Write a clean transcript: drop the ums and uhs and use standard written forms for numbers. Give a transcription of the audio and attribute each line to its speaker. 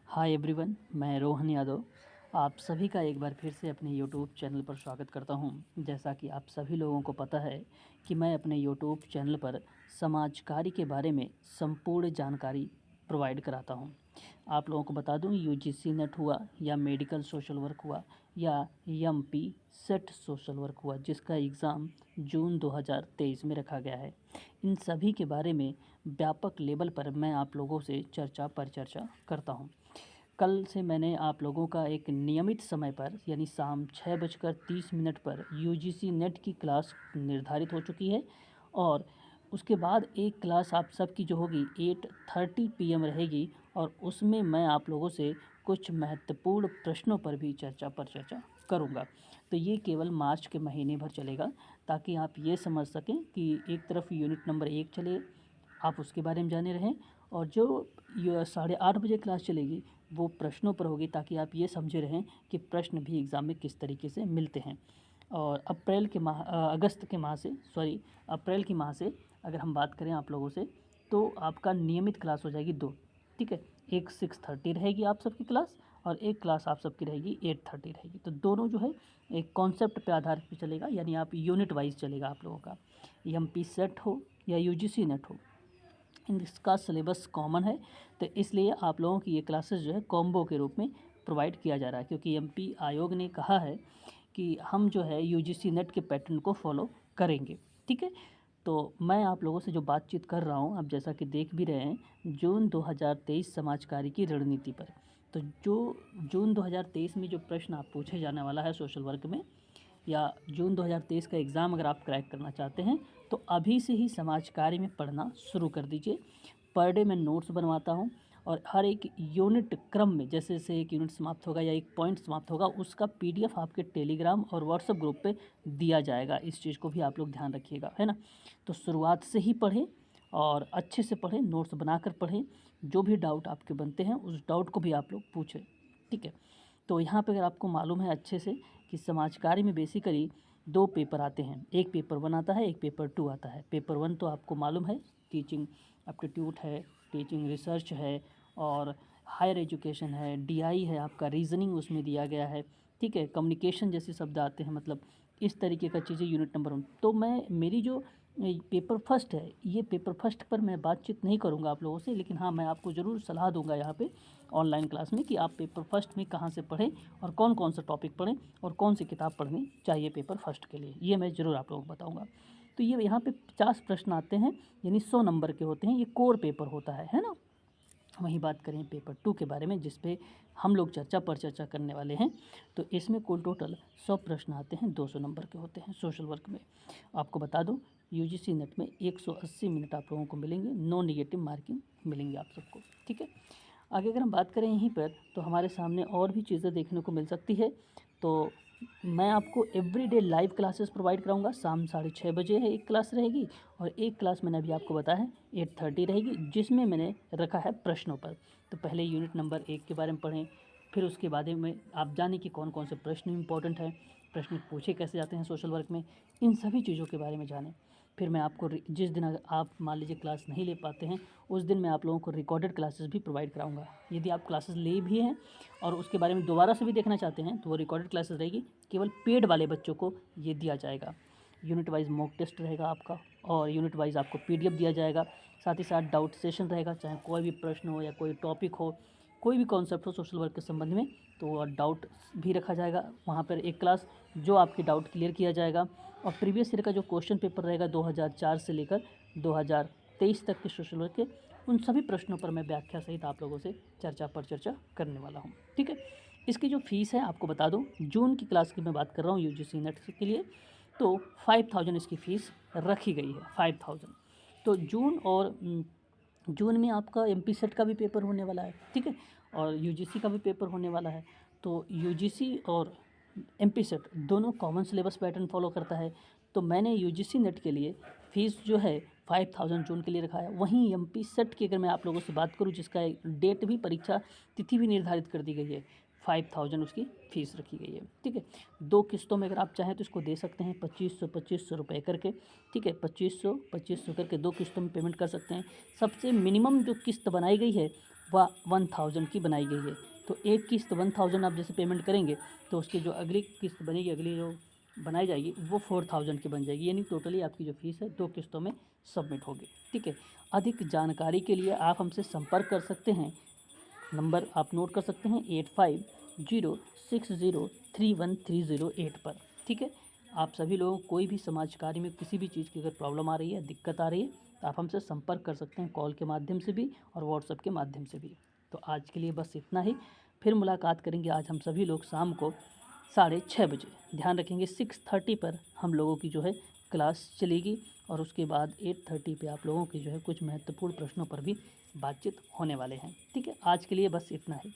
Speaker 1: Hi everyone, मैं रोहन यादव आप सभी का एक बार फिर से अपने यूट्यूब चैनल पर स्वागत करता हूं। जैसा कि आप सभी लोगों को पता है कि मैं अपने यूट्यूब चैनल पर समाज कार्य के बारे में संपूर्ण जानकारी प्रोवाइड कराता हूं। आप लोगों को बता दूं, यूजीसी नेट हुआ या मेडिकल सोशल वर्क हुआ या एमपी सेट सोशल वर्क हुआ, जिसका एग्ज़ाम जून 2023 में रखा गया है, इन सभी के बारे में व्यापक लेवल पर मैं आप लोगों से चर्चा पर चर्चा करता हूं। कल से मैंने आप लोगों का एक नियमित समय पर यानी शाम 6:30 पर यूजीसी नेट की क्लास निर्धारित हो चुकी है और उसके बाद एक क्लास आप सबकी जो होगी 8:30 PM रहेगी और उसमें मैं आप लोगों से कुछ महत्वपूर्ण प्रश्नों पर भी चर्चा करूंगा। तो ये केवल मार्च के महीने भर चलेगा, ताकि आप ये समझ सकें कि एक तरफ यूनिट नंबर 1 चले, आप उसके बारे में जाने रहें, और जो 8:30 क्लास चलेगी वो प्रश्नों पर होगी, ताकि आप ये समझे रहें कि प्रश्न भी एग्ज़ाम में किस तरीके से मिलते हैं। और अप्रैल के माह से अगर हम बात करें आप लोगों से, तो आपका नियमित क्लास हो जाएगी 2। ठीक है, एक 6:30 रहेगी आप सबकी क्लास और एक क्लास आप सबकी रहेगी 8:30 रहेगी। तो दोनों जो है एक कॉन्सेप्ट पे आधारित पे चलेगा, यानी आप यूनिट वाइज चलेगा आप लोगों का। एमपी सेट हो या यूजीसी नेट हो, इसका सिलेबस कॉमन है, तो इसलिए आप लोगों की ये क्लासेस जो है कॉम्बो के रूप में प्रोवाइड किया जा रहा है, क्योंकि एमपी आयोग ने कहा है कि हम जो है यूजीसी नेट के पैटर्न को फॉलो करेंगे। ठीक है, तो मैं आप लोगों से जो बातचीत कर रहा हूँ, आप जैसा कि देख भी रहे हैं, जून 2023 समाज कार्य की रणनीति पर। तो जो जून 2023 में जो प्रश्न आप पूछे जाने वाला है सोशल वर्क में, या जून 2023 का एग्ज़ाम अगर आप क्रैक करना चाहते हैं, तो अभी से ही समाज कार्य में पढ़ना शुरू कर दीजिए। पर डे मैं नोट्स बनवाता हूँ और हर एक यूनिट क्रम में, जैसे जैसे एक यूनिट समाप्त होगा या एक पॉइंट समाप्त होगा, उसका पीडीएफ आपके टेलीग्राम और व्हाट्सएप ग्रुप पे दिया जाएगा। इस चीज़ को भी आप लोग ध्यान रखिएगा, है ना। तो शुरुआत से ही पढ़ें और अच्छे से पढ़ें, नोट्स बनाकर पढ़ें। जो भी डाउट आपके बनते हैं उस डाउट को भी आप लोग पूछें। ठीक है, तो यहाँ पे अगर आपको मालूम है अच्छे से कि समाज कार्य में बेसिकली 2 पेपर आते हैं, एक पेपर 1 आता है, एक पेपर 2 आता है। पेपर 1 तो आपको मालूम है, टीचिंग एप्टीट्यूड है, टीचिंग रिसर्च है और हायर एजुकेशन है, डीआई है, आपका रीजनिंग उसमें दिया गया है। ठीक है, कम्युनिकेशन जैसे शब्द आते हैं, मतलब इस तरीके का चीज़ें यूनिट नंबर 1। तो मेरी जो पेपर फर्स्ट है, ये पेपर फर्स्ट पर मैं बातचीत नहीं करूँगा आप लोगों से, लेकिन हाँ, मैं आपको ज़रूर सलाह दूंगा यहाँ पे ऑनलाइन क्लास में कि आप पेपर फर्स्ट में कहाँ से पढ़ें और कौन कौन सा टॉपिक पढ़ें और कौन सी किताब पढ़नी चाहिए पेपर फर्स्ट के लिए, ये मैं ज़रूर आप लोगों को बताऊँगा। तो ये यहाँ पे 50 प्रश्न आते हैं, यानी 100 नंबर के होते हैं, ये कोर पेपर होता है ना। वहीं बात करें पेपर 2 के बारे में, जिस पे हम लोग चर्चा पर चर्चा करने वाले हैं, तो इसमें कुल टोटल 100 प्रश्न आते हैं, 200 नंबर के होते हैं सोशल वर्क में। आपको बता दूं, यूजीसी नेट में 180 मिनट आप लोगों को मिलेंगे, नो निगेटिव मार्किंग मिलेंगे आप सबको। ठीक है, आगे अगर हम बात करें यहीं पर, तो हमारे सामने और भी चीज़ें देखने को मिल सकती है। तो मैं आपको एवरीडे लाइव क्लासेस प्रोवाइड कराऊंगा। शाम 6:30 है एक क्लास रहेगी, और एक क्लास मैंने अभी आपको बताया है 8:30 रहेगी, जिसमें मैंने रखा है प्रश्नों पर। तो पहले यूनिट नंबर 1 के बारे में पढ़ें, फिर उसके बाद में आप जानें कि कौन कौन से प्रश्न इंपॉर्टेंट हैं, प्रश्न पूछे कैसे जाते हैं सोशल वर्क में, इन सभी चीज़ों के बारे में जानें। फिर मैं आपको जिस दिन अगर आप मान लीजिए क्लास नहीं ले पाते हैं, उस दिन मैं आप लोगों को रिकॉर्डेड क्लासेस भी प्रोवाइड कराऊंगा। यदि आप क्लासेस ले भी हैं और उसके बारे में दोबारा से भी देखना चाहते हैं, तो वो रिकॉर्डेड क्लासेस रहेगी, केवल पेड वाले बच्चों को ये दिया जाएगा। यूनिट वाइज मॉक टेस्ट रहेगा आपका, और यूनिट वाइज आपको पीडीएफ दिया जाएगा। साथ ही साथ डाउट सेशन रहेगा, चाहे कोई भी प्रश्न हो या कोई टॉपिक हो, कोई भी कॉन्सेप्ट हो सोशल वर्क के संबंध में, तो डाउट भी रखा जाएगा वहाँ पर एक क्लास, जो आपकी डाउट क्लियर किया जाएगा। और प्रीवियस ईयर का जो क्वेश्चन पेपर रहेगा 2004 से लेकर 2023 तक के सोशल वर्क के, उन सभी प्रश्नों पर मैं व्याख्या सहित आप लोगों से चर्चा पर चर्चा करने वाला हूँ। ठीक है, इसकी जो फ़ीस है आपको बता दूँ, जून की क्लास की मैं बात कर रहा हूँ यूजीसी नेट के लिए, तो 5000 इसकी फ़ीस रखी गई है, 5000। तो जून में आपका एमपी सेट का भी पेपर होने वाला है। ठीक है, और यूजीसी का भी पेपर होने वाला है। तो यूजीसी और एमपी सेट दोनों कॉमन सिलेबस पैटर्न फॉलो करता है। तो मैंने यूजीसी नेट के लिए फ़ीस जो है 5000 जून के लिए रखा है। वहीं एमपी सेट की अगर मैं आप लोगों से बात करूं, जिसका डेट भी, परीक्षा तिथि भी निर्धारित कर दी गई है, 5000 उसकी फ़ीस रखी गई है। ठीक है, 2 किस्तों में अगर आप चाहें तो इसको दे सकते हैं, 2500 रुपये करके। ठीक है, 2500 करके 2 किस्तों में पेमेंट कर सकते हैं। सबसे मिनिमम जो किस्त बनाई गई है वह 1000 की बनाई गई है। तो एक किस्त 1000 आप जैसे पेमेंट करेंगे तो उसकी जो अगली किस्त बनेगी, अगली जो बनाई जाएगी वो 4000 की बन जाएगी, यानी टोटली आपकी जो फीस है 2 किस्तों में सबमिट होगी। ठीक है। अधिक जानकारी के लिए आप हमसे संपर्क कर सकते हैं। नंबर आप नोट कर सकते हैं 8506031308 पर। ठीक है। आप सभी लोगों को कोई भी समाज कार्य में किसी भी चीज़ की अगर प्रॉब्लम आ रही है, दिक्कत आ रही है, तो आप हमसे संपर्क कर सकते हैं कॉल के माध्यम से भी और व्हाट्सएप के माध्यम से भी। तो आज के लिए बस इतना ही। फिर मुलाकात करेंगे आज हम सभी लोग शाम को 6:30 बजे। ध्यान रखेंगे 6:30 पर हम लोगों की जो है क्लास चलेगी और उसके बाद 8:30 पे आप लोगों की जो है कुछ महत्वपूर्ण प्रश्नों पर भी बातचीत होने वाले हैं। ठीक है। आज के लिए बस इतना ही।